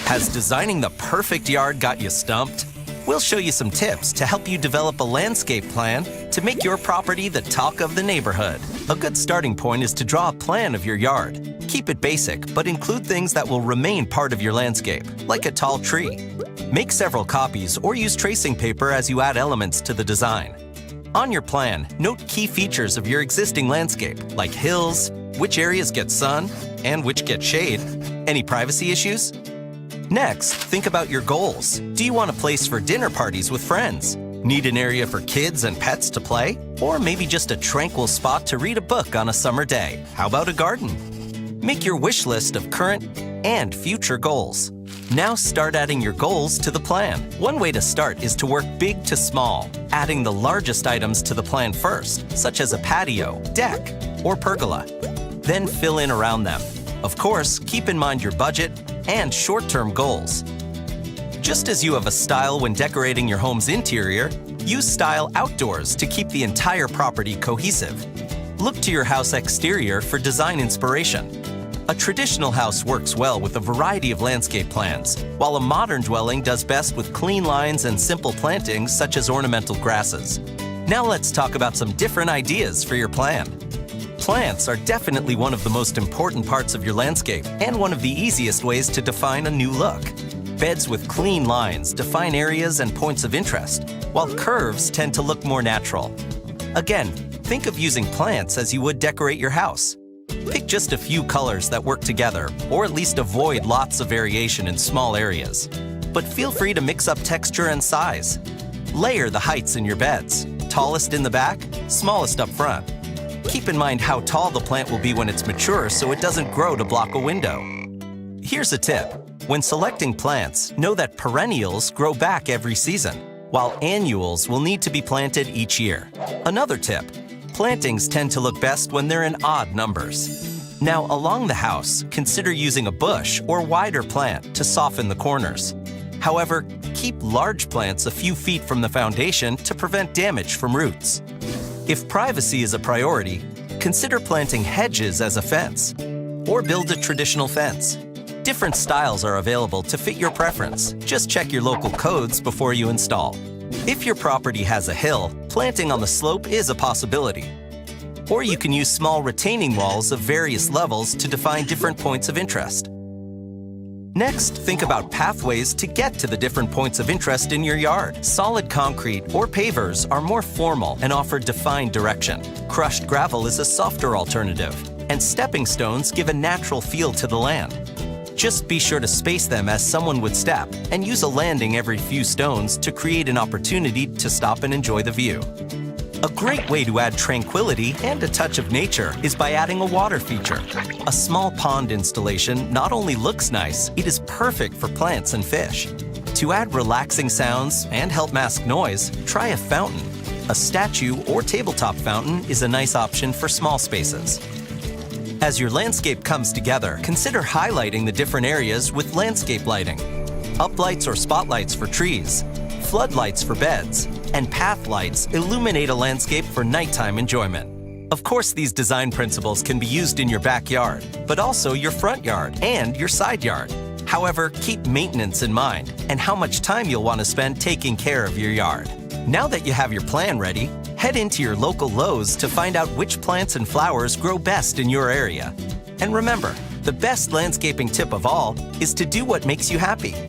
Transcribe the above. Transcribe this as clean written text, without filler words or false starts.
Has designing the perfect yard got you stumped? We'll show you some tips to help you develop a landscape plan to make your property the talk of the neighborhood. A good starting point is to draw a plan of your yard. Keep it basic, but include things that will remain part of your landscape, like a tall tree. Make several copies or use tracing paper as you add elements to the design. On your plan, note key features of your existing landscape, like hills, which areas get sun, and which get shade. Any privacy issues? Next, think about your goals. Do you want a place for dinner parties with friends? Need an area for kids and pets to play? Or maybe just a tranquil spot to read a book on a summer day? How about a garden? Make your wish list of current and future goals. Now start adding your goals to the plan. One way to start is to work big to small, adding the largest items to the plan first, such as a patio, deck, or pergola. Then fill in around them. Of course, keep in mind your budget and short-term goals. Just as you have a style when decorating your home's interior, use style outdoors to keep the entire property cohesive. Look to your house exterior for design inspiration. A traditional house works well with a variety of landscape plans, while a modern dwelling does best with clean lines and simple plantings such as ornamental grasses. Now let's talk about some different ideas for your plan. Plants are definitely one of the most important parts of your landscape and one of the easiest ways to define a new look. Beds with clean lines define areas and points of interest, while curves tend to look more natural. Again, think of using plants as you would decorate your house. Pick just a few colors that work together, or at least avoid lots of variation in small areas. But feel free to mix up texture and size. Layer the heights in your beds, tallest in the back, smallest up front. Keep in mind how tall the plant will be when it's mature so it doesn't grow to block a window. Here's a tip. When selecting plants, know that perennials grow back every season, while annuals will need to be planted each year. Another tip. Plantings tend to look best when they're in odd numbers. Now, along the house, consider using a bush or wider plant to soften the corners. However, keep large plants a few feet from the foundation to prevent damage from roots. If privacy is a priority, consider planting hedges as a fence, or build a traditional fence. Different styles are available to fit your preference. Just check your local codes before you install. If your property has a hill, planting on the slope is a possibility. Or you can use small retaining walls of various levels to define different points of interest. Next, think about pathways to get to the different points of interest in your yard. Solid concrete or pavers are more formal and offer defined direction. Crushed gravel is a softer alternative, and stepping stones give a natural feel to the land. Just be sure to space them as someone would step, and use a landing every few stones to create an opportunity to stop and enjoy the view. A great way to add tranquility and a touch of nature is by adding a water feature. A small pond installation not only looks nice, it is perfect for plants and fish. To add relaxing sounds and help mask noise, try a fountain. A statue or tabletop fountain is a nice option for small spaces. As your landscape comes together, consider highlighting the different areas with landscape lighting. Uplights or spotlights for trees, floodlights for beds, and path lights illuminate a landscape for nighttime enjoyment. Of course, these design principles can be used in your backyard, but also your front yard and your side yard. However, keep maintenance in mind and how much time you'll want to spend taking care of your yard. Now that you have your plan ready, head into your local Lowe's to find out which plants and flowers grow best in your area. And remember, the best landscaping tip of all is to do what makes you happy.